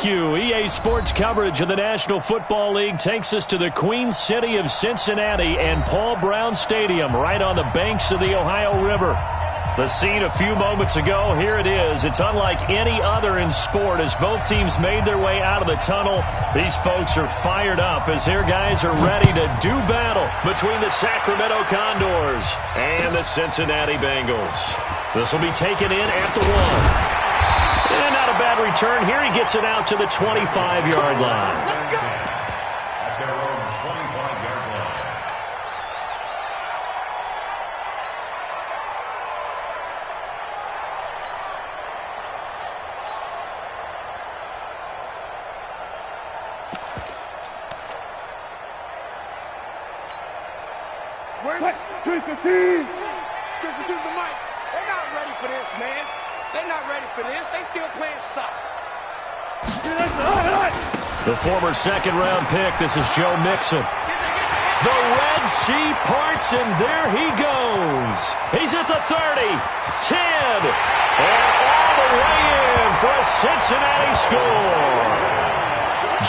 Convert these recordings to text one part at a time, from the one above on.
EA Sports coverage of the National Football League takes us to the Queen City of Cincinnati and Paul Brown Stadium right on the banks of the Ohio River. The scene a few moments ago, here it is. It's unlike any other in sport as both teams made their way out of the tunnel. These folks are fired up as their guys are ready to do battle between the Sacramento Condors and the Cincinnati Bengals. This will be taken in at the 1. And not a bad return. Here he gets it out to the 25-yard line. Let's go. Choose the mic. They're not ready for this, man. They're not ready for this. They still playing soft. The former second-round pick, this is Joe Mixon. The Red Sea parts, and there he goes. He's at the 30, 10, and all the way in for a Cincinnati score.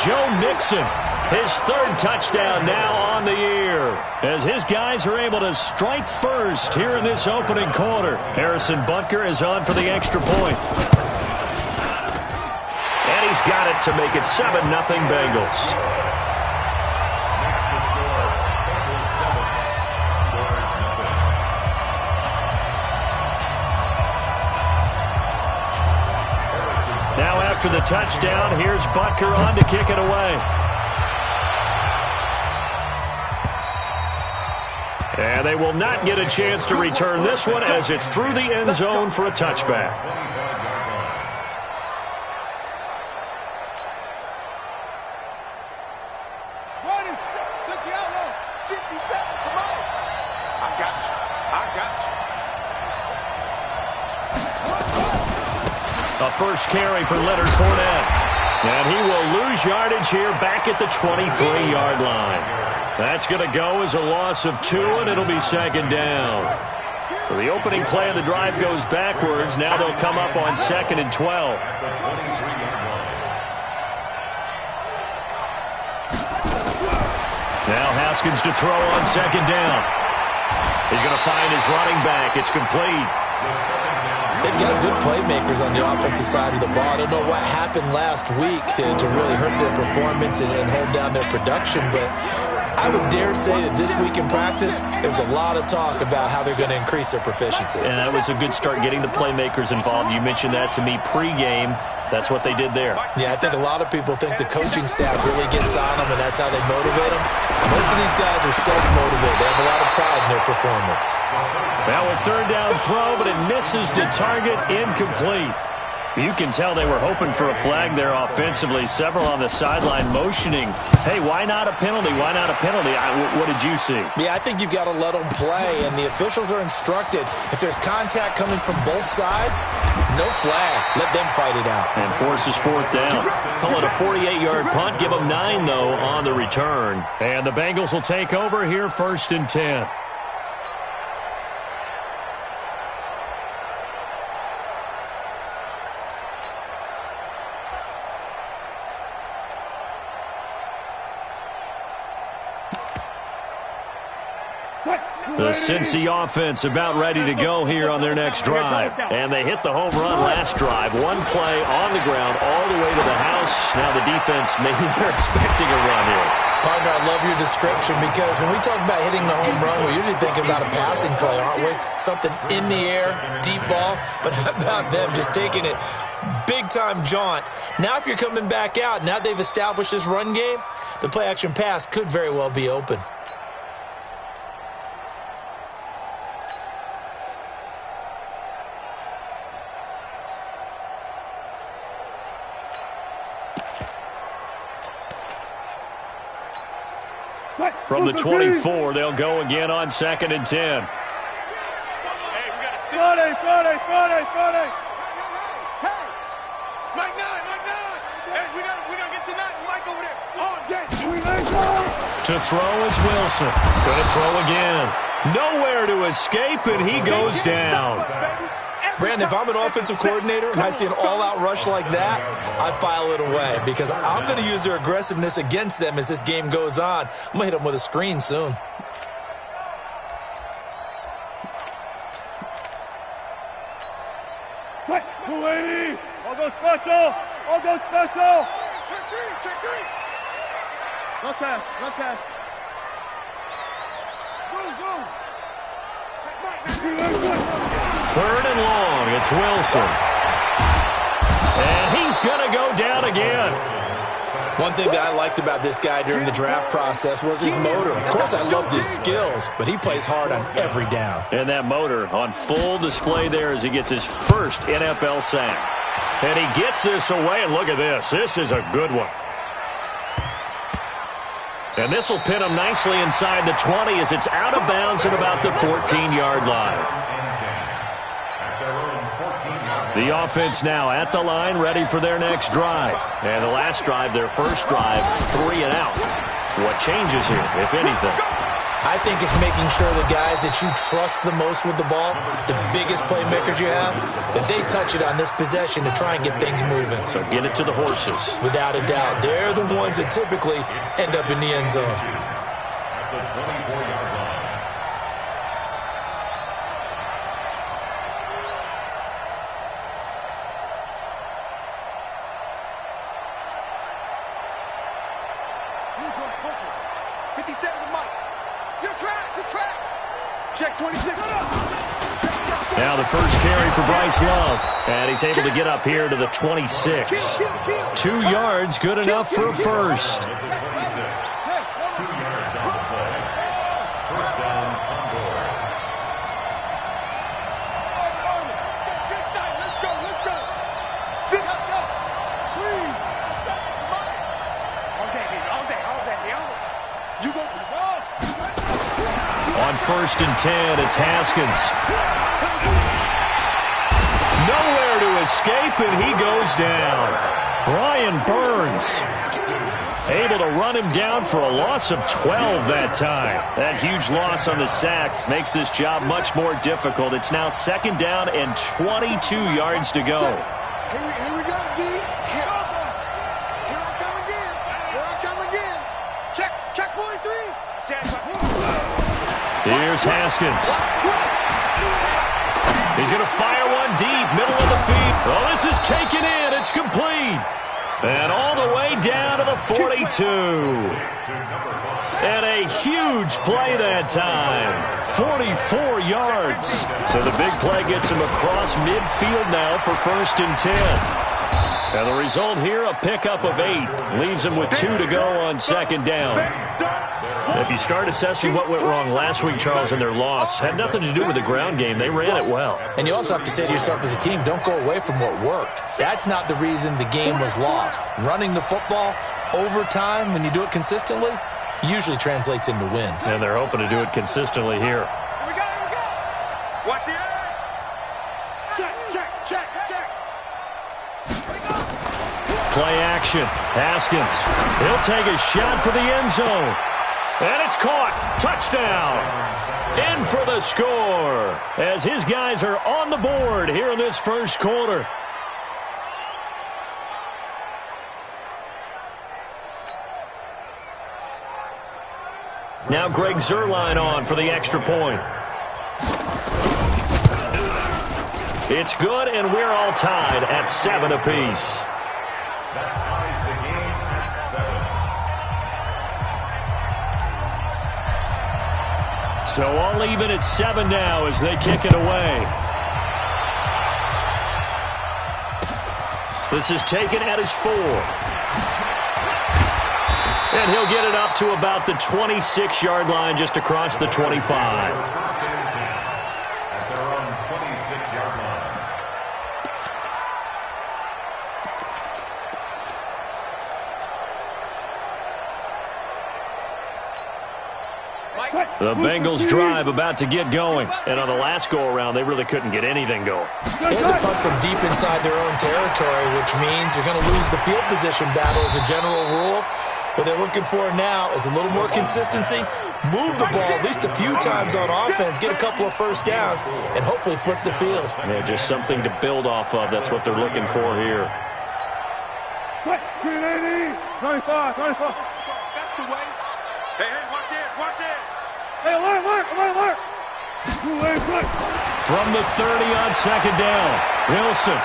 Joe Mixon, his third touchdown now on the year, as his guys are able to strike first here in this opening quarter. Harrison Butker is on for the extra point. And he's got it to make it 7-0 Bengals. Now after the touchdown, here's Butker on to kick it away. And they will not get a chance to return this one as it's through the end zone for a touchback. A first carry for Leonard Fournette. And he will lose yardage here back at the 23-yard line. That's going to go as a loss of 2, and it'll be second down. So the opening play of the drive goes backwards. Now they'll come up on 2nd and 12. Now Haskins to throw on 2nd down. He's going to find his running back. It's complete. They've got good playmakers on the offensive side of the ball. I don't know what happened last week to really hurt their performance and hold down their production, but I would dare say that this week in practice, there's a lot of talk about how they're going to increase their proficiency. And that was a good start, getting the playmakers involved. You mentioned that to me pregame. That's what they did there. Yeah, I think a lot of people think the coaching staff really gets on them, and that's how they motivate them. Most of these guys are self-motivated. They have a lot of pride in their performance. Now a third down throw, but it misses the target, incomplete. You can tell they were hoping for a flag there offensively. Several on the sideline motioning. Hey, why not a penalty? Why not a penalty? What did you see? Yeah, I think you've got to let them play, and the officials are instructed. If there's contact coming from both sides, no flag. Let them fight it out. And forces 4th down. Call it a 48-yard punt. Give them 9, though, on the return. And the Bengals will take over here 1st and 10. The Cincy offense about ready to go here on their next drive. And they hit the home run last drive. One play on the ground all the way to the house. Now the defense, maybe they're expecting a run here. Partner, I love your description because when we talk about hitting the home run, we're usually thinking about a passing play, aren't we? Something in the air, deep ball. But how about them just taking it big-time jaunt? Now if you're coming back out, now they've established this run game, the play-action pass could very well be open. From the 24, they'll go again on 2nd and 10. Hey, we got to sit. Friday. Hey, Mike 9. Hey, we gotta get to 9. Mike over there. Oh, yes. To throw is Wilson. Gonna throw again. Nowhere to escape, and he goes down. Brandon, if I'm an offensive coordinator and I see an all-out rush like that, I file it away because I'm going to use their aggressiveness against them as this game goes on. I'm going to hit them with a screen soon. All go special! All go special! Check three! No cash, no cash. Go! Third and long, it's Wilson. And he's going to go down again. One thing that I liked about this guy during the draft process was his motor. Of course, I loved his skills, but he plays hard on every down. And that motor on full display there as he gets his first NFL sack. And he gets this away, and look at this. This is a good one. And this will pin him nicely inside the 20 as it's out of bounds at about the 14-yard line. The offense now at the line, ready for their next drive. And the last drive, their first drive, 3 and out. What changes here, if anything? I think it's making sure the guys that you trust the most with the ball, the biggest playmakers you have, that they touch it on this possession to try and get things moving. So get it to the horses. Without a doubt, they're the ones that typically end up in the end zone. Now the first carry for Bryce Love, and he's able to get up here to the 26. 2 yards, good enough for a first. On 1st and 10, it's Haskins. Nowhere to escape, and he goes down. Brian Burns able to run him down for a loss of 12 that time. That huge loss on the sack makes this job much more difficult. It's now 2nd down and 22 yards to go. Here we go, D. Here I come again. Check 43. Here's Haskins. He's going to fire one deep, middle of the field. Oh, this is taken in. It's complete. And all the way down to the 42. And a huge play that time. 44 yards. So the big play gets him across midfield now for 1st and 10. And the result here, a pickup of 8. Leaves him with 2 to go on 2nd down. If you start assessing what went wrong last week, Charles, in their loss, had nothing to do with the ground game. They ran it well. And you also have to say to yourself as a team, don't go away from what worked. That's not the reason the game was lost. Running the football over time, when you do it consistently, usually translates into wins. And they're hoping to do it consistently here. Here we go. Watch the edge. Check. Play action. Haskins. He'll take a shot for the end zone. And it's caught. Touchdown. In for the score as his guys are on the board here in this first quarter. Now Greg Zuerlein on for the extra point. It's good, and we're all tied at 7 apiece. So all even at 7 now as they kick it away. This is taken at his 4. And he'll get it up to about the 26-yard line just across the 25. The Bengals drive about to get going. And on the last go-around, they really couldn't get anything going. They had to punt from deep inside their own territory, which means you're going to lose the field position battle as a general rule. What they're looking for now is a little more consistency, move the ball at least a few times on offense, get a couple of first downs, and hopefully flip the field. Yeah, just something to build off of. That's what they're looking for here. 380, 95, 95. That's the way. Hey, watch it, watch it. Hey, alert. From the 30 on second down, Wilson.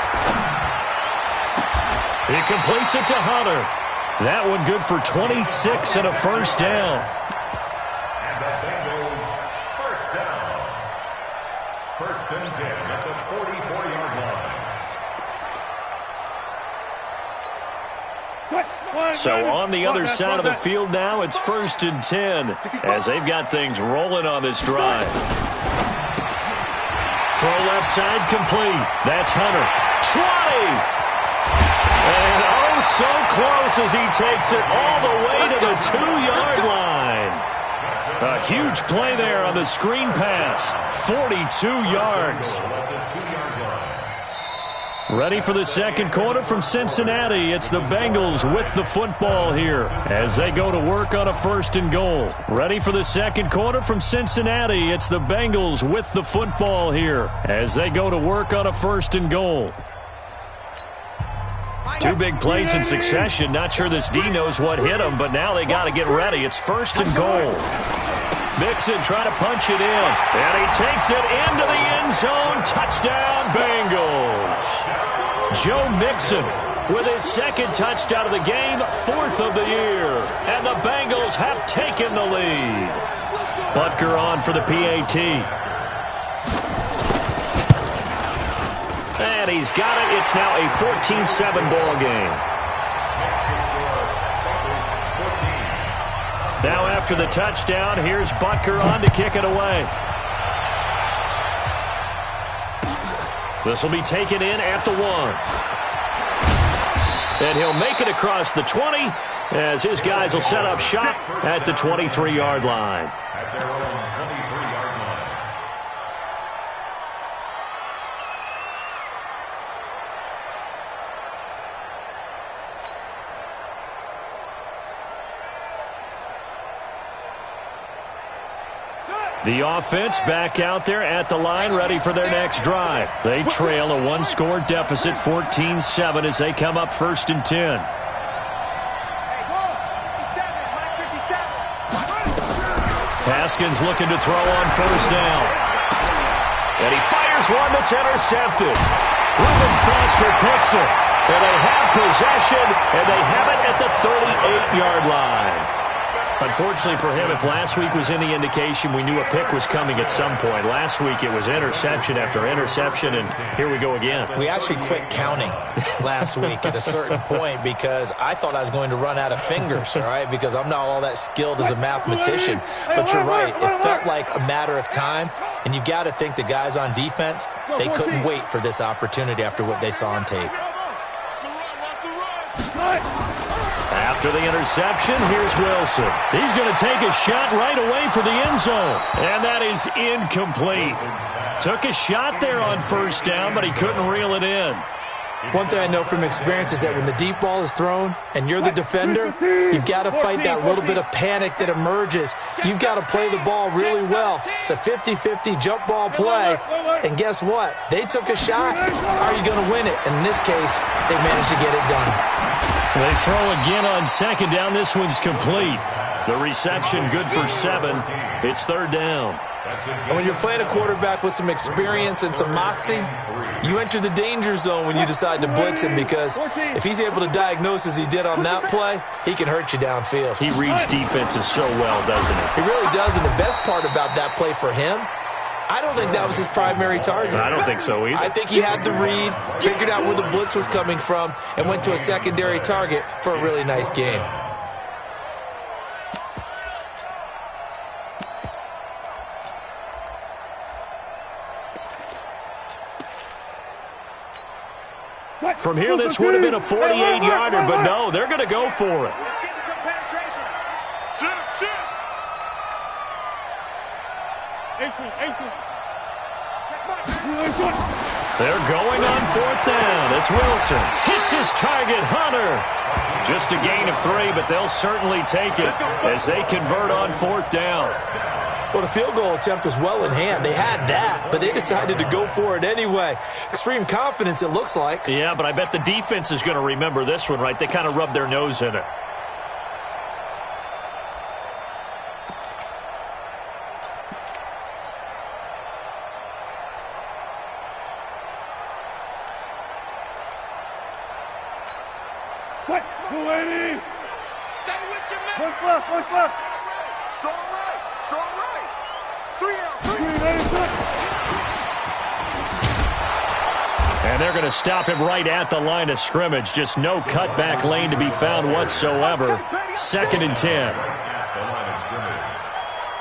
He completes it to Hunter. That one good for 26 and a first down. And the Bengals first down. First and 10 at the 44-yard line. So on the other side of the field now, it's first and 10 as they've got things rolling on this drive. Throw left side complete. That's Hunter. 20! And oh, so close as he takes it all the way to the 2-yard line. A huge play there on the screen pass. 42 yards. Ready for the second quarter from Cincinnati. It's the Bengals with the football here as they go to work on a first and goal. Ready for the second quarter from Cincinnati. It's the Bengals with the football here as they go to work on a first and goal. Two big plays in succession. Not sure this D knows what hit him, but now they got to get ready. It's first and goal. Mixon trying to punch it in, and he takes it into the end zone. Touchdown, Bengals. Joe Mixon with his second touchdown of the game, 4th of the year, and the Bengals have taken the lead. Butker on for the PAT. And he's got it. It's now a 14-7 ball game. Now after the touchdown, here's Butker on to kick it away. This will be taken in at the 1. And he'll make it across the 20 as his guys will set up shop at the 23-yard line. At their own 23-yard line. The offense back out there at the line, ready for their next drive. They trail a one-score deficit, 14-7, as they come up first and 10. Haskins looking to throw on first down. And he fires one that's intercepted. Reuben Foster picks it. And they have possession, and they have it at the 38-yard line. Unfortunately for him, if last week was any indication, we knew a pick was coming at some point. Last week it was interception after interception, and here we go again. We actually quit counting last week at a certain point because I thought I was going to run out of fingers, all right, because I'm not all that skilled as a mathematician. But you're right. It felt like a matter of time, and you got to think the guys on defense, they couldn't wait for this opportunity after what they saw on tape. After the interception, here's Wilson. He's going to take a shot right away for the end zone. And that is incomplete. Took a shot there on first down, but he couldn't reel it in. One thing I know from experience is that when the deep ball is thrown and you're the defender, you've got to fight that little bit of panic that emerges. You've got to play the ball really well. It's a 50-50 jump ball play. And guess what? They took a shot. How are you going to win it? And in this case, they managed to get it done. They throw again on second down. This one's complete. The reception good for 7. It's third down. And when you're playing a quarterback with some experience and some moxie, you enter the danger zone when you decide to blitz him, because if he's able to diagnose as he did on that play, he can hurt you downfield. He reads defenses so well, doesn't he? He really does, and the best part about that play for him, I don't think that was his primary target. I don't think so either. I think he had the read, figured out where the blitz was coming from, and went to a secondary target for a really nice game. From here, this would have been a 48-yarder, but no, they're going to go for it. They're going on fourth down. It's Wilson. Hits his target, Hunter. Just a gain of 3, but they'll certainly take it as they convert on fourth down. Well, the field goal attempt was well in hand. They had that, but they decided to go for it anyway. Extreme confidence, it looks like. Yeah, but I bet the defense is going to remember this one, right? They kind of rubbed their nose in it. What? 280. Stay with your man. One left, one left. Strong right. Strong right. 3 out. 3. And they're going to stop him right at the line of scrimmage. Just no cutback lane to be found whatsoever. 2nd and 10. At the line of scrimmage.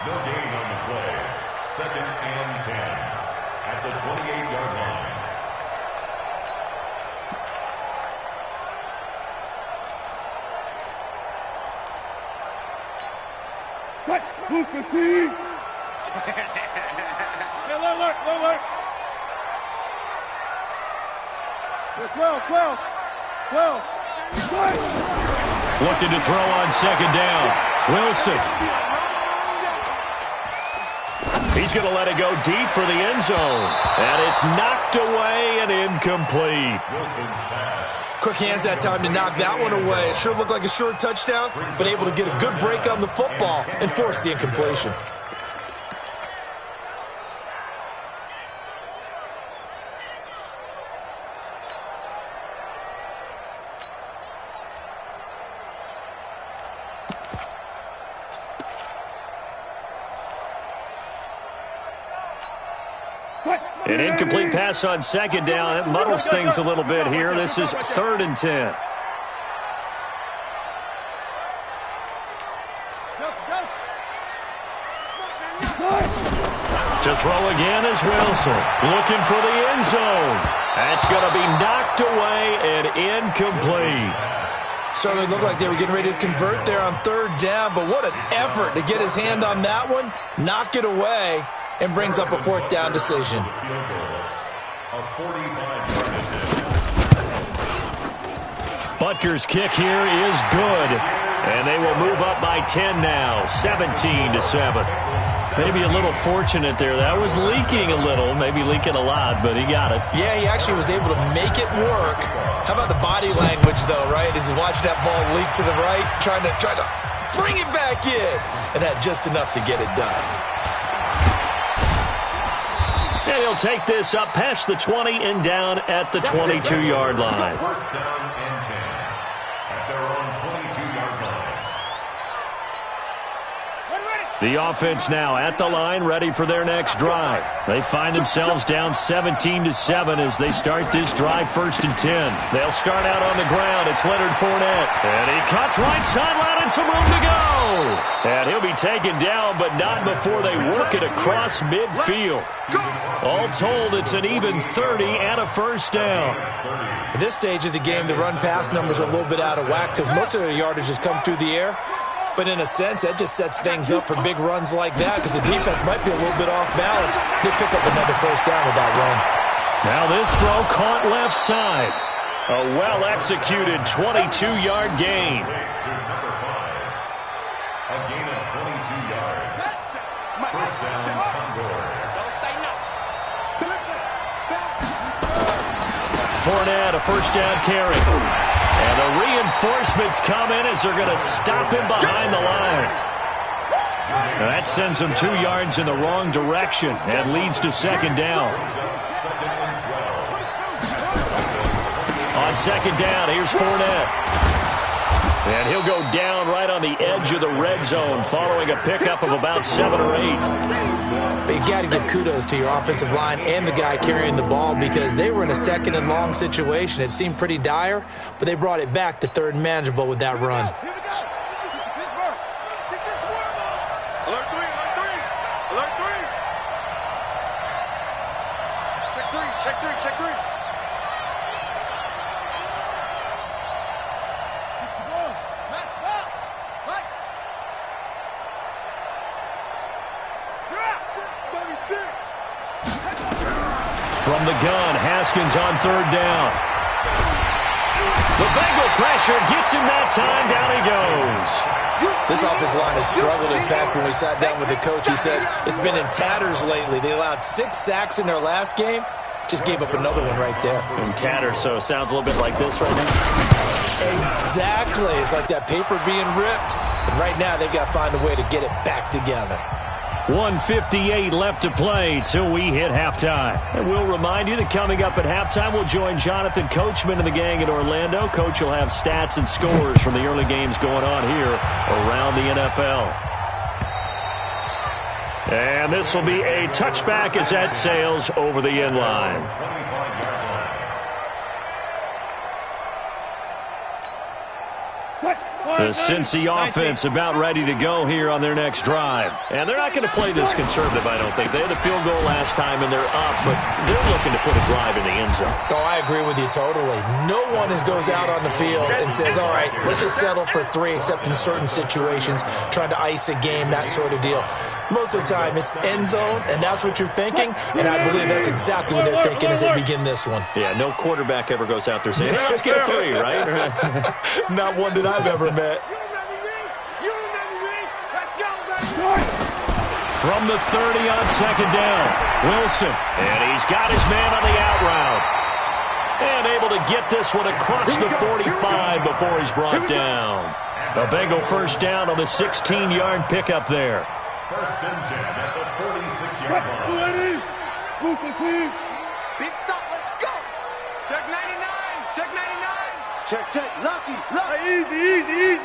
No gain on the play. 2nd and 10. At the 28-yard line. What? 250. Hey, look. 12. Looking to throw on 2nd down. Wilson. He's going to let it go deep for the end zone. And it's knocked away and incomplete. Wilson's pass. Quick hands that time to knock that one away. It sure looked like a short touchdown, but able to get a good break on the football and force the incompletion. An incomplete pass on 2nd down. It muddles things a little bit here. This is 3rd and 10. To throw again is Wilson. Looking for the end zone. That's going to be knocked away and incomplete. Certainly looked like they were getting ready to convert there on 3rd down, but what an effort to get his hand on that one, knock it away, and brings up a 4th down decision. Butker's kick here is good, and they will move up by 10 now, 17-7. Maybe a little fortunate there. That was leaking a little, maybe leaking a lot, but he got it. Yeah, he actually was able to make it work. How about the body language, though, right? As he watched that ball leak to the right, trying to bring it back in, and had just enough to get it done. And he'll take this up past the 20 and down at the 22-yard line. First down and 10 at their own 22-yard line. The offense now at the line, ready for their next drive. They find themselves down 17-7 as they start this drive, 1st and 10. They'll start out on the ground. It's Leonard Fournette. And he cuts right sideline and some room to go. And he'll be taken down, but not before they work it across midfield. All told, it's an even 30 and a 1st down. At this stage of the game, the run-pass numbers are a little bit out of whack because most of their yardage has come through the air. But in a sense, that just sets things up for big runs like that because the defense might be a little bit off balance. They pick up another 1st down with that run. Now this throw caught left side. A well-executed 22-yard gain. A gain of 22 yards. First down, Condor. Don't say no. Fournette, a 1st down carry. And the reinforcements come in as they're going to stop him behind the line. Now that sends him 2 yards in the wrong direction and leads to 2nd down. On 2nd down, here's Fournette. And he'll go down right on the edge of the red zone following a pickup of about 7 or 8. But you got to give kudos to your offensive line and the guy carrying the ball because they were in a 2nd and long situation. It seemed pretty dire, but they brought it back to 3rd and manageable with that run. Here we go. This is Pittsburgh. Get your swarm on. Alert 3. Alert 3. Check 3. Match box. Right. 36. From the gun, Haskins on third down. The Bengal pressure gets him that time. Down he goes. This offensive line has struggled. In fact, when we sat down with the coach, he said it's been in tatters lately. They allowed 6 sacks in their last game. Just gave up another one right there. In tatters, so it sounds a little bit like this right now. Exactly. It's like that paper being ripped. And right now, they've got to find a way to get it back together. 1:58 left to play till we hit halftime. And we'll remind you that coming up at halftime, we'll join Jonathan Coachman and the gang in Orlando. Coach will have stats and scores from the early games going on here around the NFL. And this will be a touchback as that sails over the end line. The Cincy offense about ready to go here on their next drive. And they're not going to play this conservative, I don't think. They had the field goal last time, and they're up, but they're looking to put a drive in the end zone. Oh, I agree with you totally. No one goes out on the field and says, all right, let's just settle for 3, except in certain situations, trying to ice a game, that sort of deal. Most of the time, it's end zone, and that's what you're thinking, and I believe that's exactly what they're thinking as they begin this one. Yeah, no quarterback ever goes out there saying, hey, let's get a 3, right? Not one that I've ever met. From the 30 on second down, Wilson, and he's got his man on the out route. And able to get this one across the 45 before he's brought down. A Bengal first down on the 16-yard pickup there. First and 10 at the 46-yard line. Big stop, let's go. Check 99, check 99. Check, lucky. Easy.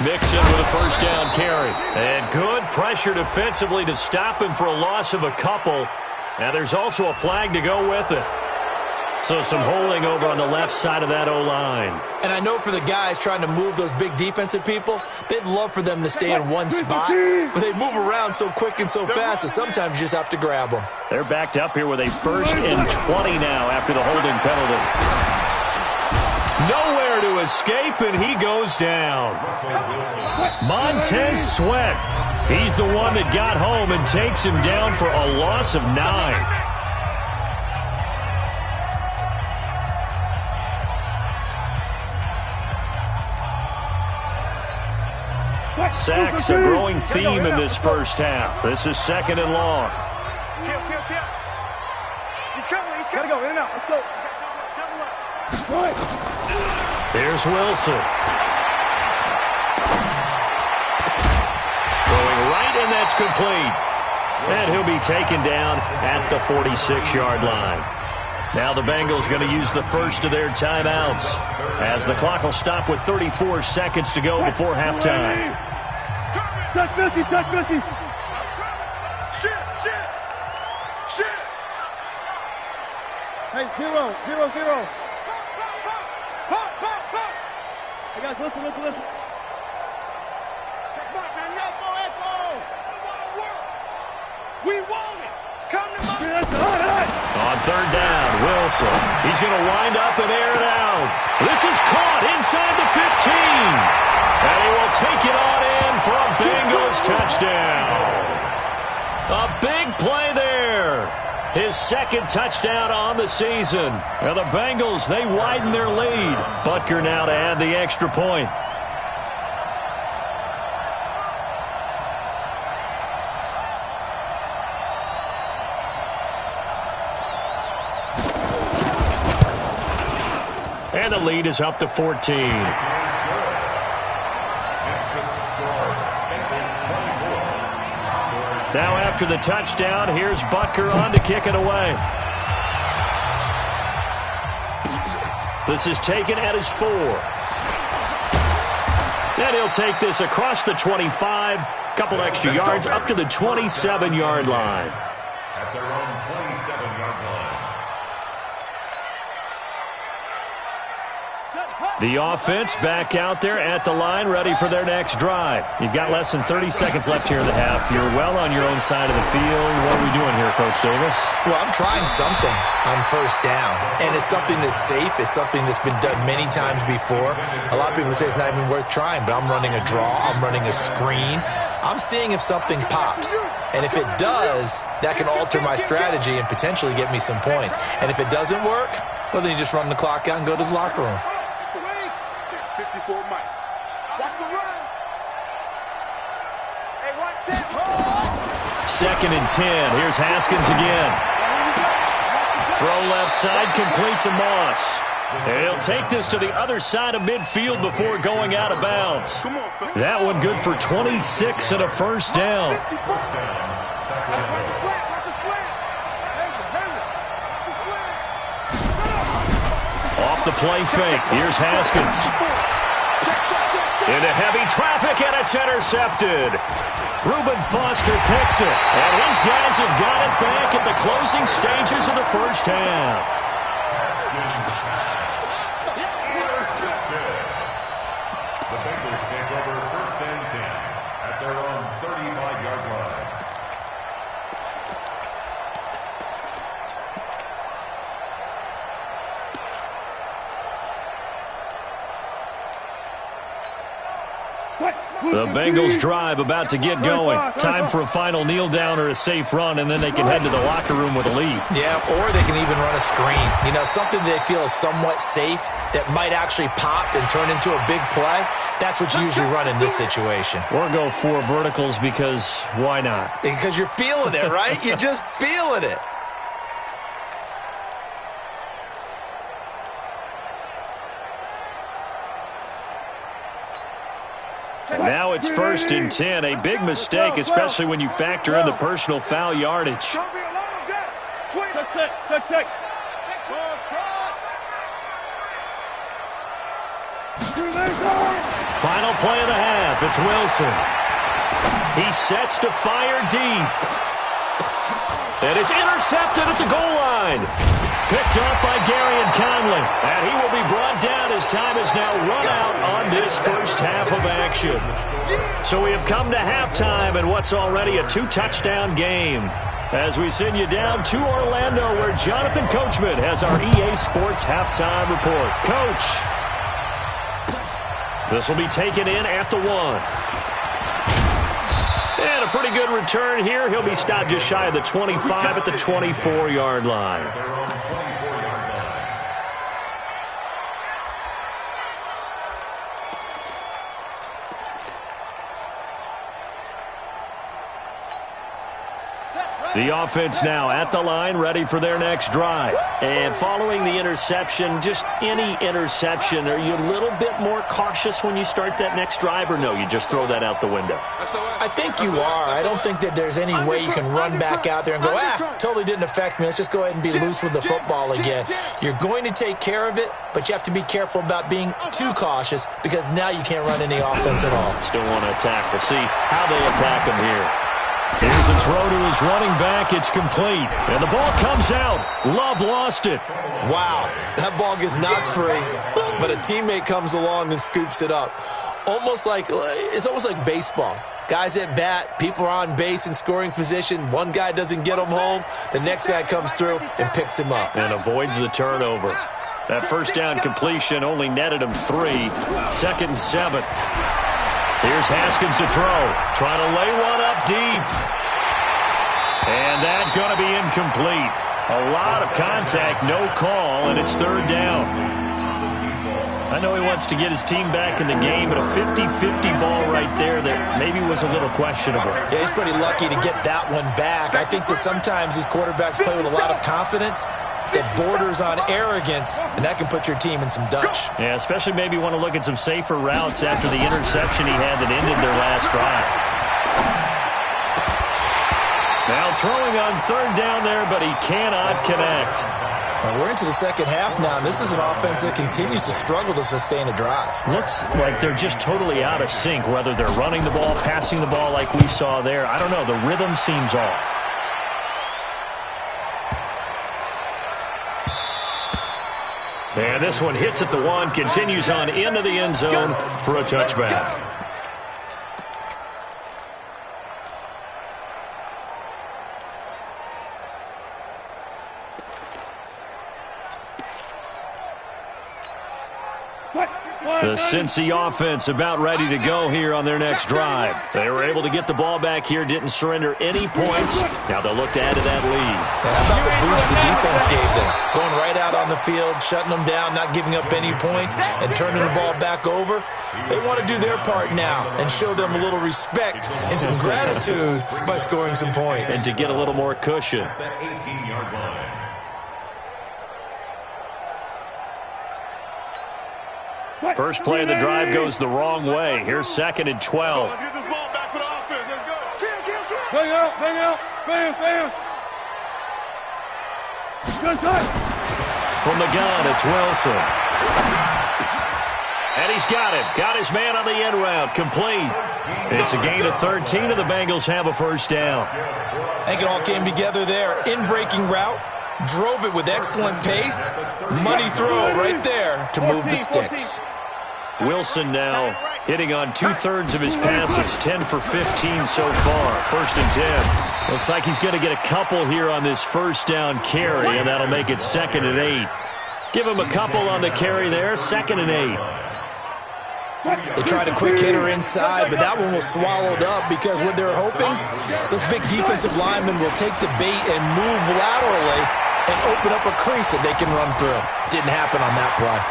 Mixon with a first down carry. And good pressure defensively to stop him for a loss of a couple. Now there's also a flag to go with it. So some holding over on the left side of that O-line. And I know for the guys trying to move those big defensive people, they'd love for them to stay in one spot, but they move around so quick and so fast that sometimes you just have to grab them. They're backed up here with a 1st and 20 now after the holding penalty. Nowhere to escape, and he goes down. Montez Sweat. He's the one that got home and takes him down for a loss of 9. Sacks, a growing theme in this first half. This is 2nd and long. Kill. He's coming. Gotta go, in and out. Let's go. Here's Wilson. Throwing right, and that's complete. And he'll be taken down at the 46-yard line. Now the Bengals going to use the first of their timeouts as the clock will stop with 34 seconds to go before halftime. Touch 50. Shit. Hey, 0. Pop. Hey, guys, listen. Check mark, man. Echo. We want it. Come to my... On third down, Wilson. He's going to wind up and air it out. This is caught inside the 15. And he will take it on in for a Bengals touchdown. A big play there. His 2nd touchdown on the season. And the Bengals, they widen their lead. Butker now to add the extra point. And the lead is up to 14. Now after the touchdown, here's Butker on to kick it away. This is taken at his 4. And he'll take this across the 25, couple extra yards up to the 27-yard line. At their own 27-yard line. The offense back out there at the line, ready for their next drive. You've got less than 30 seconds left here in the half. You're well on your own side of the field. What are we doing here, Coach Davis? Well, I'm trying something on first down, and it's something that's safe. It's something that's been done many times before. A lot of people say it's not even worth trying, but I'm running a draw. I'm running a screen. I'm seeing if something pops. And if it does, that can alter my strategy and potentially get me some points. And if it doesn't work, well, then you just run the clock out and go to the locker room. 54 Mike. Watch the run. Hey, watch that. 2nd and 10. Here's Haskins again. Throw left side, complete to Moss. And he'll take this to the other side of midfield before going out of bounds. That one good for 26 and a first down. Off the play fake. Here's Haskins. Into heavy traffic, and it's intercepted. Reuben Foster picks it, and his guys have got it back at the closing stages of the first half. The Bengals take over 1st and 10 at their own 35-yard line. The Bengals drive about to get going. Time for a final kneel down or a safe run, and then they can head to the locker room with a lead. Yeah, or they can even run a screen. You know, something they feel is somewhat safe that might actually pop and turn into a big play. That's what you usually run in this situation. Or go 4 verticals because why not? Because you're feeling it, right? You're just feeling it. Now it's 1st and 10. A big mistake, especially when you factor in the personal foul yardage. Check. Final play of the half. It's Wilson. He sets to fire deep. And it's intercepted at the goal line. Picked up by Garyon Conley. And he will be brought down as time is now run out on this first half of action. So we have come to halftime in what's already a 2-touchdown game. As we send you down to Orlando, where Jonathan Coachman has our EA Sports halftime report. Coach. This will be taken in at the 1. And a pretty good return here. He'll be stopped just shy of the 25 at the 24-yard line. The offense now at the line, ready for their next drive. And following the interception, just any interception, are you a little bit more cautious when you start that next drive, or no, you just throw that out the window? I think you are. I don't think that there's any way you can run back out there and go, totally didn't affect me. Let's just go ahead and be loose with the football again. You're going to take care of it, but you have to be careful about being too cautious because now you can't run any offense at all. Still want to attack. We'll see how they attack him here. Here's a throw to his running back. It's complete. And the ball comes out. Love lost it. Wow. That ball gets knocked free, but a teammate comes along and scoops it up. It's almost like baseball. Guys at bat, people are on base in scoring position. One guy doesn't get him home. The next guy comes through and picks him up. And avoids the turnover. That first down completion only netted him 3. 2nd and 7. Here's Haskins to throw. Trying to lay one up deep. And that's going to be incomplete. A lot of contact, no call, and it's 3rd down. I know he wants to get his team back in the game, but a 50-50 ball right there that maybe was a little questionable. Yeah, he's pretty lucky to get that one back. I think that sometimes these quarterbacks play with a lot of confidence that borders on arrogance, and that can put your team in some Dutch. Yeah, especially maybe want to look at some safer routes after the interception he had that ended their last drive. Now throwing on 3rd down there, but he cannot connect. Well, we're into the second half now, and this is an offense that continues to struggle to sustain a drive. Looks like they're just totally out of sync, whether they're running the ball, passing the ball like we saw there. I don't know. The rhythm seems off. And this one hits at the 1, continues on into the end zone for a touchback. The Cincy offense about ready to go here on their next drive. They were able to get the ball back here, didn't surrender any points. Now they'll look to add to that lead. How about the boost the defense gave them? Going right out on the field, shutting them down, not giving up any points, and turning the ball back over. They want to do their part now and show them a little respect and some gratitude by scoring some points. And to get a little more cushion. The 18-yard line. First play of the drive goes the wrong way. Here's 2nd and 12. Let's get this ball back for the offense. Let's go. Bang out, bang out. Bam, bam. Good time. From the gun, it's Wilson. And he's got it. Got his man on the end route. Complete. It's a gain of 13, and the Bengals have a first down. I think it all came together there. In-breaking route. Drove it with excellent pace. Money throw right there to move the sticks. Wilson now hitting on 2/3 of his passes, 10 for 15 so far. 1st and 10. Looks like he's going to get a couple here on this first down carry, and that'll make it 2nd and 8. Give him a couple on the carry there, 2nd and 8. They tried a quick hitter inside, but that one was swallowed up because what they're hoping, those big defensive linemen will take the bait and move laterally and open up a crease that they can run through. Didn't happen on that play.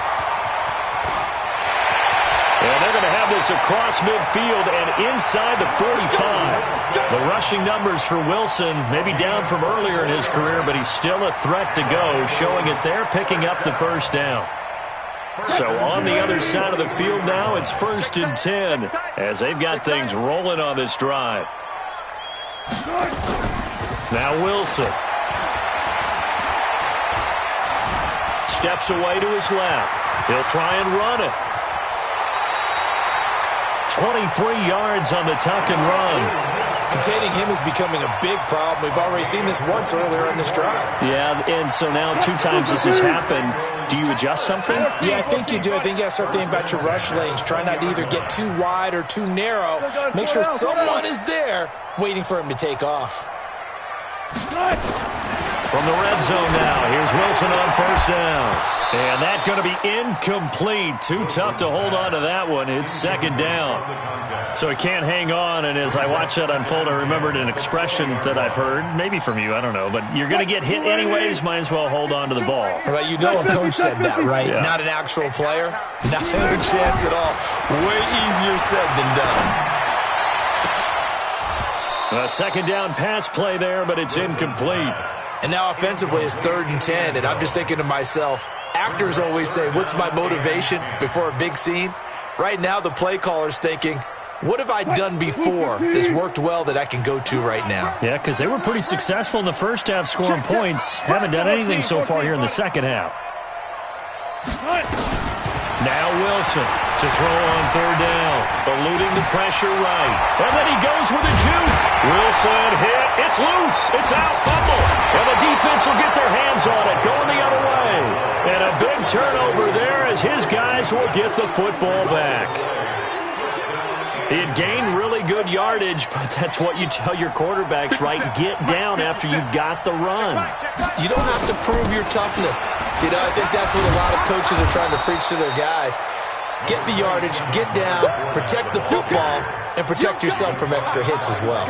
And they're going to have this across midfield and inside the 45. The rushing numbers for Wilson, maybe down from earlier in his career, but he's still a threat to go, showing it there, picking up the first down. So on the other side of the field now, it's 1st and 10 as they've got things rolling on this drive. Now Wilson. Steps away to his left. He'll try and run it. 23 yards on the tuck and run. Containing him is becoming a big problem. We've already seen this once earlier in this drive. Yeah, and so now 2 times this has happened. Do you adjust something? Yeah, I think you do. I think you got to start thinking about your rush lanes. Try not to either get too wide or too narrow. Make sure someone is there waiting for him to take off. From the red zone now, here's Wilson on first down. And that's going to be incomplete. Too tough to hold on to that one. It's 2nd down. So he can't hang on, and as I watch that unfold, I remembered an expression that I've heard, maybe from you, I don't know, but you're going to get hit anyways, might as well hold on to the ball. Well, you know a coach said that, right? Yeah. Not an actual player. Not a chance at all. Way easier said than done. A 2nd down pass play there, but it's incomplete. And now offensively it's 3rd and 10, and I'm just thinking to myself, actors always say, what's my motivation before a big scene? Right now the play caller's thinking, what have I done before that's worked well that I can go to right now? Yeah, because they were pretty successful in the first half scoring points. Haven't done anything so far here in the second half. Now Wilson to throw on 3rd down, eluding the pressure right. And then he goes with a juke. Wilson hit. It's loose. It's out. Fumble. And the defense will get their hands on it, going the other way. And a big turnover there as his guys will get the football back. He had gained really good yardage, but that's what you tell your quarterbacks, right? Get down after you got the run. You don't have to prove your toughness. You know, I think that's what a lot of coaches are trying to preach to their guys. Get the yardage, get down, protect the football, and protect yourself from extra hits as well.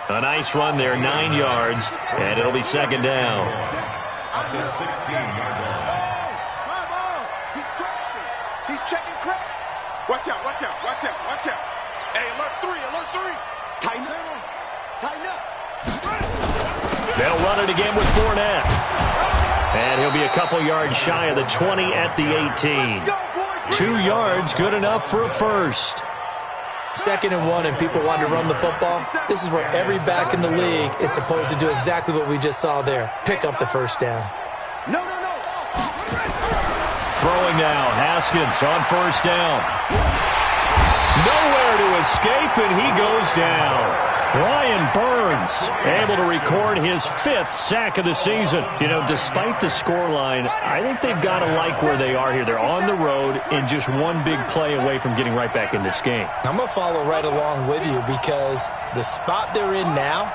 A nice run there, 9 yards, and it'll be 2nd down. At the 16-yard line. He's crossing. He's checking crack. Watch out, watch out, watch out, watch out. Hey, alert 3, alert 3. Tighten up. Tighten up. They'll run it again with Fournette. And he'll be a couple yards shy of the 20 at the 18. 2 yards, good enough for a first. 2nd and 1, and people want to run the football. This is where every back in the league is supposed to do exactly what we just saw there. Pick up the first down. No. Throwing now, Haskins on first down. Nowhere to escape, and he goes down. Brian Burns able to record his 5th sack of the season. You know, despite the scoreline, I think they've got to like where they are here. They're on the road and just one big play away from getting right back in this game. I'm going to follow right along with you because the spot they're in now,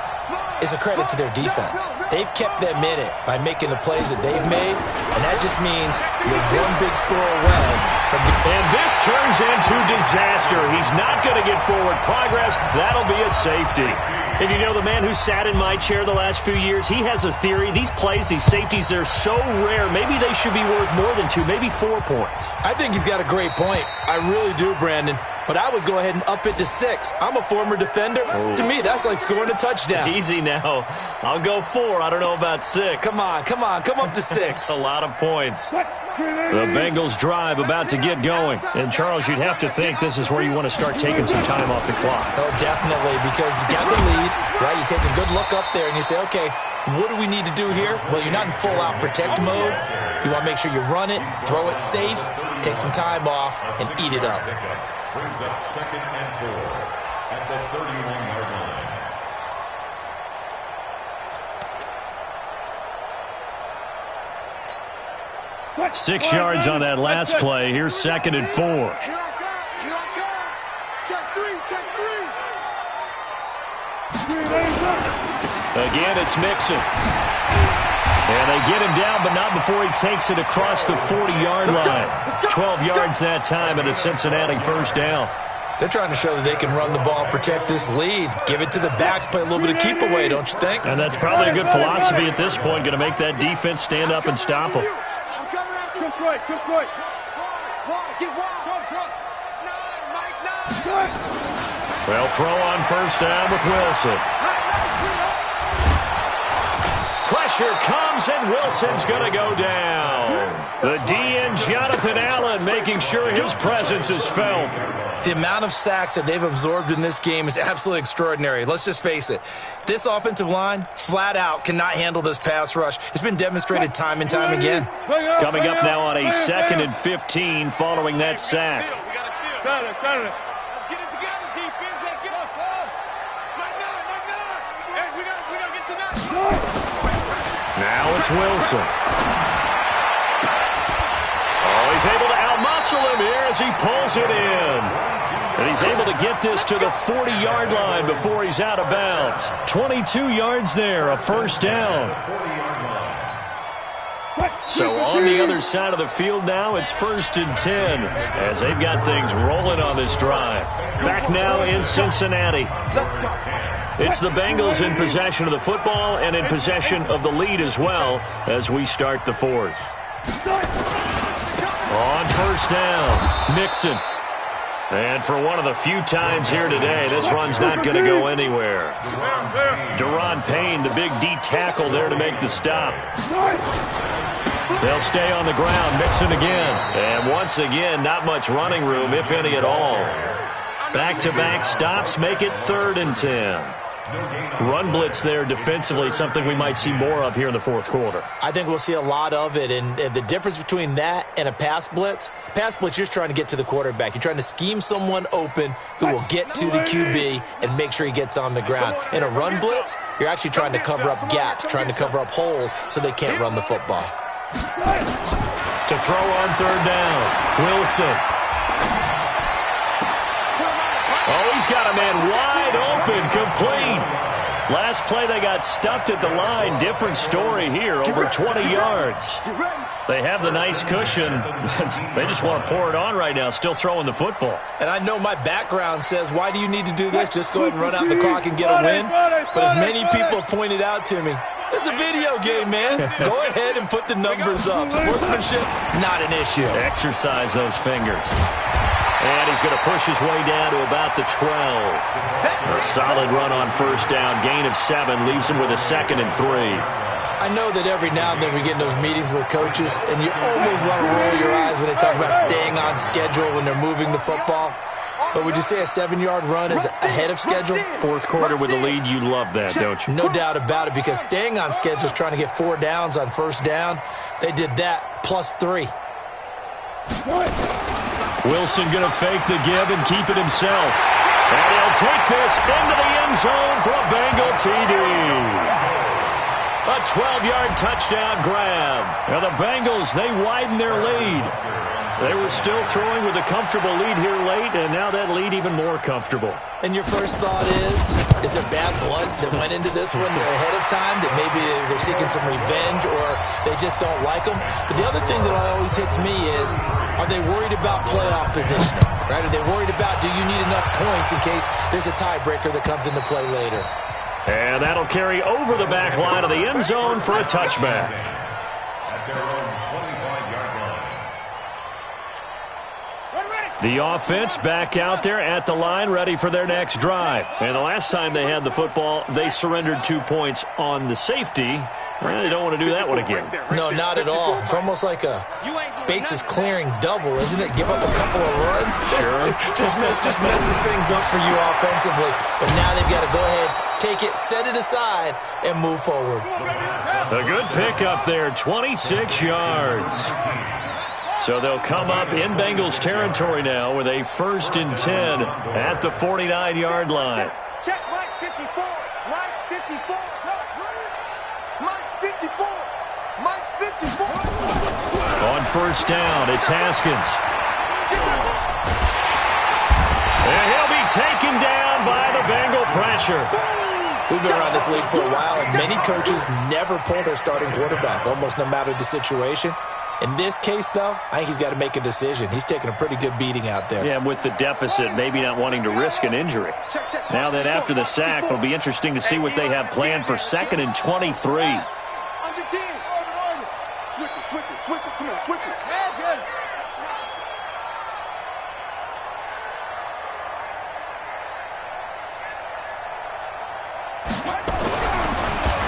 is a credit to their defense. They've kept them in it by making the plays that they've made, and that just means you're one big score away from the... And this turns into disaster. He's not going to get forward progress. That'll be a safety. And you know, the man who sat in my chair the last few years, he has a theory. These plays, these safeties, they're so rare. Maybe they should be worth more than 2, maybe 4 points. I think he's got a great point. I really do, Brandon. But I would go ahead and up it to 6. I'm a former defender. Oh. To me, that's like scoring a touchdown. Easy now. I'll go 4. I don't know about 6. Come on. Come up to 6. A lot of points. The Bengals drive about to get going. And, Charles, you'd have to think this is where you want to start taking some time off the clock. Oh, definitely, because you got the lead, right? You take a good look up there and you say, okay, what do we need to do here? Well, you're not in full-out protect mode. You want to make sure you run it, throw it safe, take some time off, and eat it up. Brings up 2nd and 4 at the 31-yard line. 6 yards on that last play. Here's 2nd and 4. Here I come. Check 3. Again, it's Mixon. And they get him down, but not before he takes it across the 40-yard line. 12 yards that time, and a Cincinnati first down. They're trying to show that they can run the ball, protect this lead, give it to the backs, play a little bit of keep away, don't you think? And that's probably a good philosophy at this point, going to make that defense stand up and stop them. Well, throw on first down with Wilson. Pressure comes, and Wilson's going to go down. The DN, Jonathan Allen, making sure his presence is felt. The amount of sacks that they've absorbed in this game is absolutely extraordinary. Let's just face it. This offensive line, flat out, cannot handle this pass rush. It's been demonstrated time and time again. Coming up now on a 2nd and 15 following that sack. Now it's Wilson. Oh, he's able to outmuscle him here as he pulls it in. And he's able to get this to the 40-yard line before he's out of bounds. 22 yards there, a first down. So on the other side of the field now, it's 1st and 10 as they've got things rolling on this drive. Back now in Cincinnati. It's the Bengals in possession of the football and in possession of the lead as well as we start the 4th. On first down, Mixon. And for one of the few times here today, this run's not going to go anywhere. Deron Payne, the big D tackle there to make the stop. They'll stay on the ground. Mixon again. And once again, not much running room, if any at all. Back-to-back stops make it 3rd and 10. Run blitz there defensively, something we might see more of here in the 4th quarter. I think we'll see a lot of it, and the difference between that and a pass blitz, you're just trying to get to the quarterback. You're trying to scheme someone open who will get to the QB and make sure he gets on the ground. In a run blitz, you're actually trying to cover up gaps, trying to cover up holes so they can't run the football. To throw on 3rd down, Wilson. Oh, he's got a man wide open, complete. Last play, they got stuffed at the line. Different story here, over 20 yards. They have the nice cushion. They just want to pour it on right now, still throwing the football. And I know my background says, why do you need to do this? Just go ahead and run out the clock and get a win. But as many people pointed out to me, this is a video game, man. Go ahead and put the numbers up. Sportsmanship, not an issue. Exercise those fingers. And he's going to push his way down to about the 12. A solid run on first down. Gain of 7 leaves him with a 2nd and 3. I know that every now and then we get in those meetings with coaches, and you almost want to roll your eyes when they talk about staying on schedule when they're moving the football. But would you say a 7-yard run is ahead of schedule? 4th quarter with the lead, you love that, don't you? No doubt about it, because staying on schedule is trying to get 4 downs on first down. They did that plus 3. Wilson going to fake the give and keep it himself. And he'll take this into the end zone for a Bengal TD. A 12-yard touchdown grab. Now the Bengals, they widen their lead. They were still throwing with a comfortable lead here late, and now that lead even more comfortable. And your first thought is there bad blood that went into this one ahead of time, that maybe they're seeking some revenge or they just don't like them? But the other thing that always hits me is, are they worried about playoff positioning? Right? Are they worried about, do you need enough points in case there's a tiebreaker that comes into play later? And that'll carry over the back line of the end zone for a touchback. At their own 25-yard line. The offense back out there at the line, ready for their next drive. And the last time they had the football, they surrendered 2 points on the safety. Well, they don't want to do that one again. No, not at all. It's almost like a bases clearing double, isn't it? Give up a couple of runs. Sure. just messes things up for you offensively. But now they've got to go ahead, take it, set it aside, and move forward. A good pickup there, 26 yards. So they'll come up in Bengals territory now with a 1st and 10 at the 49-yard line. Check Mike 54. Mike 54. Mike 54. Mike 54. On 1st down, it's Haskins. And he'll be taken down by the Bengal pressure. We've been around this league for a while, and many coaches never pull their starting quarterback, almost no matter the situation. In this case, though, I think he's got to make a decision. He's taking a pretty good beating out there. Yeah, with the deficit, maybe not wanting to risk an injury. Now that after the sack, it'll be interesting to see what they have planned for 2nd and 23. Switch it. Come on, switch it.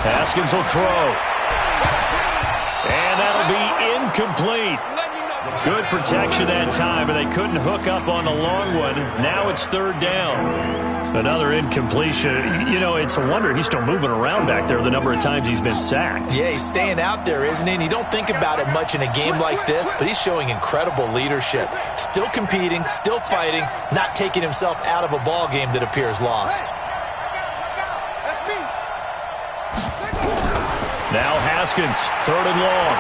Haskins will throw. And that'll be incomplete. Good protection that time, and they couldn't hook up on the long one. Now it's 3rd down. Another incompletion. You know, it's a wonder he's still moving around back there the number of times he's been sacked. Yeah, he's staying out there, isn't he? And you don't think about it much in a game like this, but he's showing incredible leadership. Still competing, still fighting, not taking himself out of a ball game that appears lost. Now Haskins, 3rd and long.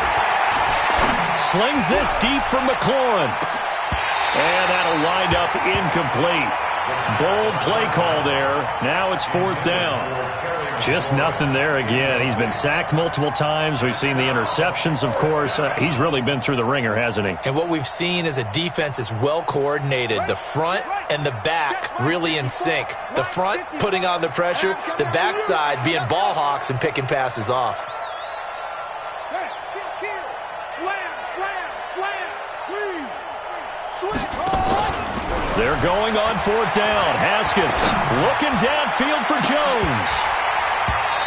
Slings this deep from McLaurin. And that'll wind up incomplete. Bold play call there. Now it's 4th down. Just nothing there again. He's been sacked multiple times. We've seen the interceptions, of course. He's really been through the ringer, hasn't he? And what we've seen is a defense that's well coordinated. The front and the back really in sync. The front putting on the pressure. The backside being ball hawks and picking passes off. They're going on 4th down. Haskins looking downfield for Jones.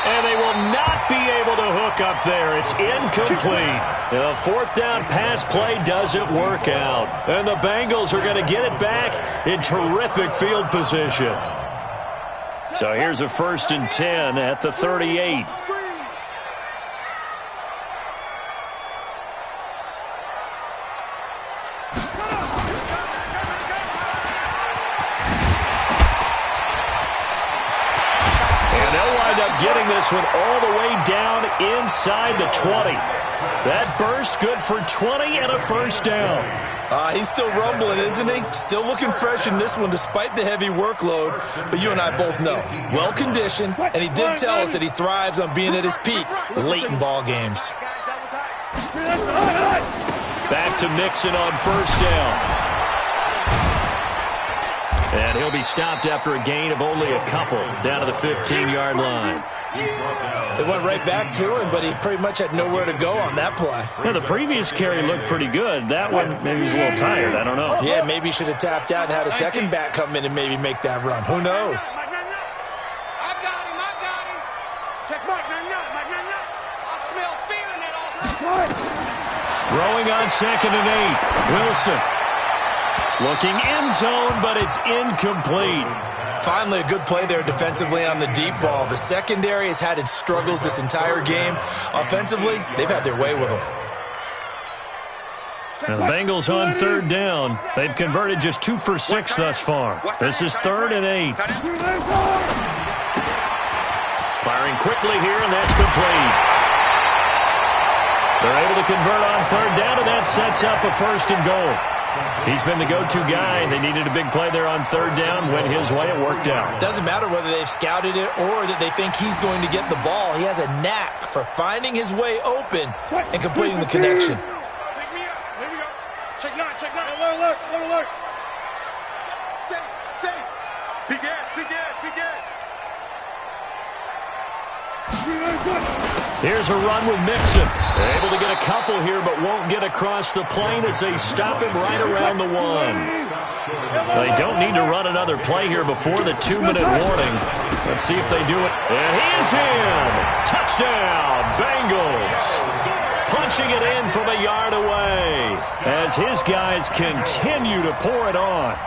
And they will not be able to hook up there. It's incomplete. The 4th down pass play doesn't work out. And the Bengals are going to get it back in terrific field position. So here's a 1st and 10 at the 38. Getting this one all the way down inside the 20. That burst good for 20 and a 1st down. He's still rumbling, isn't he? Still looking fresh in this one despite the heavy workload. But you and I both know, well-conditioned, and he did tell us that he thrives on being at his peak late in ball games. Back to Mixon on 1st down. And he'll be stopped after a gain of only a couple down to the 15-yard line. They went right back to him, but he pretty much had nowhere to go on that play. Yeah, the previous carry looked pretty good. That one, maybe he was a little tired. I don't know. Yeah, maybe he should have tapped out and had a second back come in and maybe make that run. Who knows? I got him. Check Mike. I smell feeling it all night. Throwing on 2nd and 8. Wilson. Looking end zone, but it's incomplete. Finally, a good play there defensively on the deep ball. The secondary has had its struggles this entire game. Offensively, they've had their way with them. Now the Bengals on 3rd down. They've converted just 2 for 6 thus far. This is 3rd and 8. Firing quickly here, and that's complete. They're able to convert on third down, and that sets up a 1st and goal. He's been the go-to guy, and they needed a big play there on third down. Went his way, it worked out. Doesn't matter whether they've scouted it or that they think he's going to get the ball. He has a knack for finding his way open and completing the connection. Pick me up. Here we go. Check 9, check 9. Look. Safe. Big edge. Here's a run with Mixon. They're able to get a couple here, but won't get across the plane as they stop him right around the 1. They don't need to run another play here before the 2-minute warning. Let's see if they do it. And he is in. Touchdown, Bengals. Punching it in from a yard away as his guys continue to pour it on.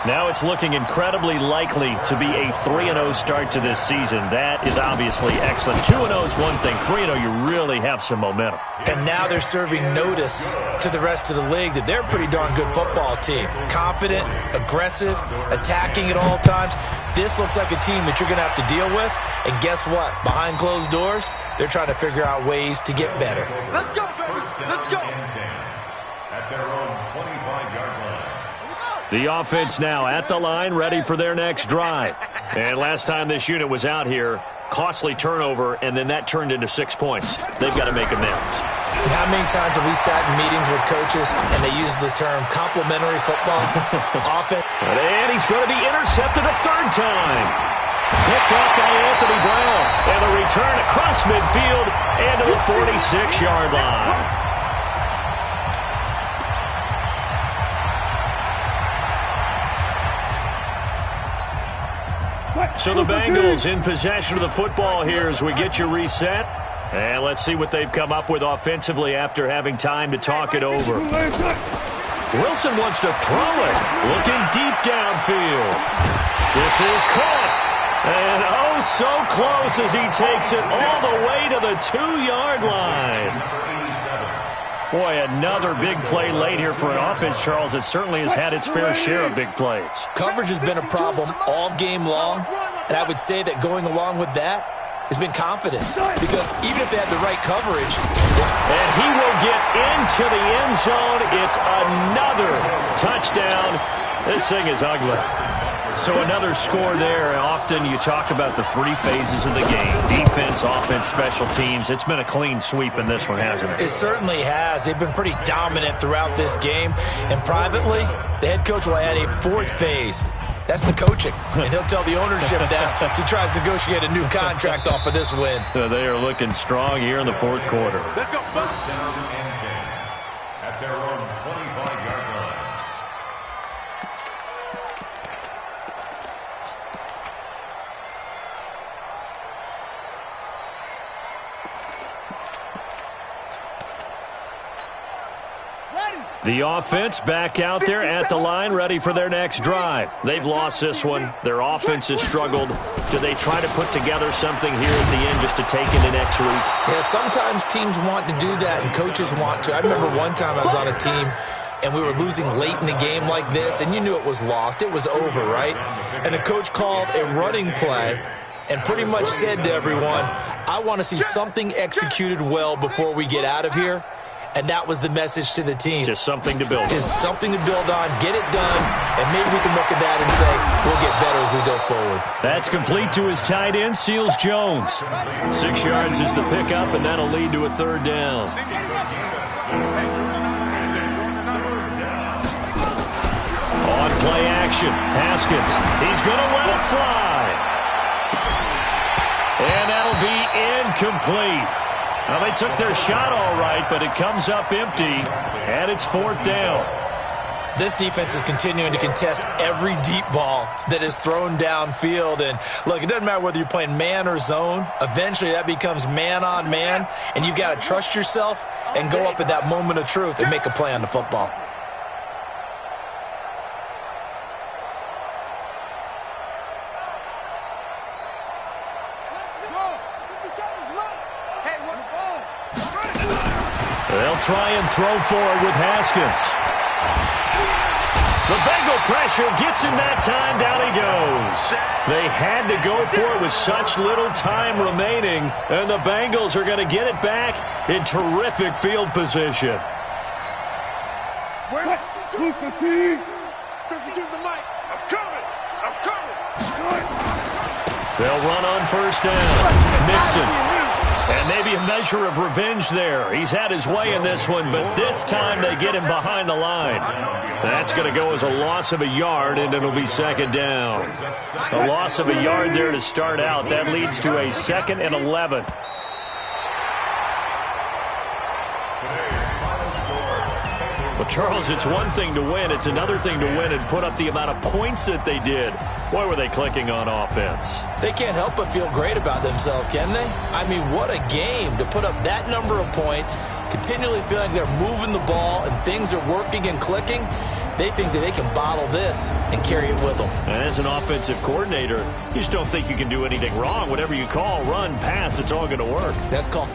Now it's looking incredibly likely to be a 3-0 start to this season. That is obviously excellent. 2-0 is one thing. 3-0, you really have some momentum. And now they're serving notice to the rest of the league that they're a pretty darn good football team. Confident, aggressive, attacking at all times. This looks like a team that you're going to have to deal with. And guess what? Behind closed doors, they're trying to figure out ways to get better. Let's go, baby. Let's go. At their own 25-yard line. The offense now at the line, ready for their next drive. And last time this unit was out here, costly turnover, and then that turned into 6 points. They've got to make amends. And how many times have we sat in meetings with coaches and they use the term complementary football? Offense. And he's going to be intercepted a 3rd time. Picked up by Anthony Brown. And a return across midfield and to the 46-yard line. So the Bengals in possession of the football here as we get you reset. And let's see what they've come up with offensively after having time to talk it over. Wilson wants to throw it. Looking deep downfield. This is caught. And oh, so close as he takes it all the way to the 2-yard line. Boy, another big play late here for an offense, Charles. It certainly has had its fair share of big plays. Coverage has been a problem all game long, and I would say that going along with that has been confidence. Because even if they have the right coverage, and he will get into the end zone. It's another touchdown. This thing is ugly. So another score there. Often you talk about the 3 phases of the game. Defense, offense, special teams. It's been a clean sweep in this one, hasn't it? It certainly has. They've been pretty dominant throughout this game. And privately, the head coach will add a 4th phase. That's the coaching. And he'll tell the ownership that as he tries to negotiate a new contract off of this win. They are looking strong here in the 4th quarter. Let's go. Down and 10 at their own 25-yard line. The offense back out there at the line, ready for their next drive. They've lost this one. Their offense has struggled. Do they try to put together something here at the end just to take into next week? Yeah, sometimes teams want to do that and coaches want to. I remember one time I was on a team and we were losing late in the game like this, and you knew it was lost. It was over, right? And the coach called a running play and pretty much said to everyone, I want to see something executed well before we get out of here. And that was the message to the team. Just something to build on. Just something to build on, get it done, and maybe we can look at that and say, we'll get better as we go forward. That's complete to his tight end, Seals Jones. 6 yards is the pickup, and that'll lead to a 3rd down. On play action, Haskins. He's going to let it fly. And that'll be incomplete. Well, they took their shot all right, but it comes up empty, and it's 4th down. This defense is continuing to contest every deep ball that is thrown downfield. And, look, it doesn't matter whether you're playing man or zone. Eventually, that becomes man-on-man, and you've got to trust yourself and go up at that moment of truth and make a play on the football. They'll try and throw for it with Haskins. The Bengal pressure gets him that time. Down he goes. They had to go for it with such little time remaining, and the Bengals are going to get it back in terrific field position. Wait, look, the team. Use the mic. I'm coming. I'm coming. They'll run on first down. Mixon. And maybe a measure of revenge there. He's had his way in this one, but this time they get him behind the line. That's going to go as a loss of a yard, and it'll be second down. A loss of a yard there to start out. That leads to a 2nd and 11. Well, Charles, it's one thing to win. It's another thing to win and put up the amount of points that they did. Boy, were they clicking on offense. They can't help but feel great about themselves, can they? I mean, what a game to put up that number of points, continually feeling like they're moving the ball and things are working and clicking. They think that they can bottle this and carry it with them. And as an offensive coordinator, you just don't think you can do anything wrong. Whatever you call, run, pass, it's all going to work. That's called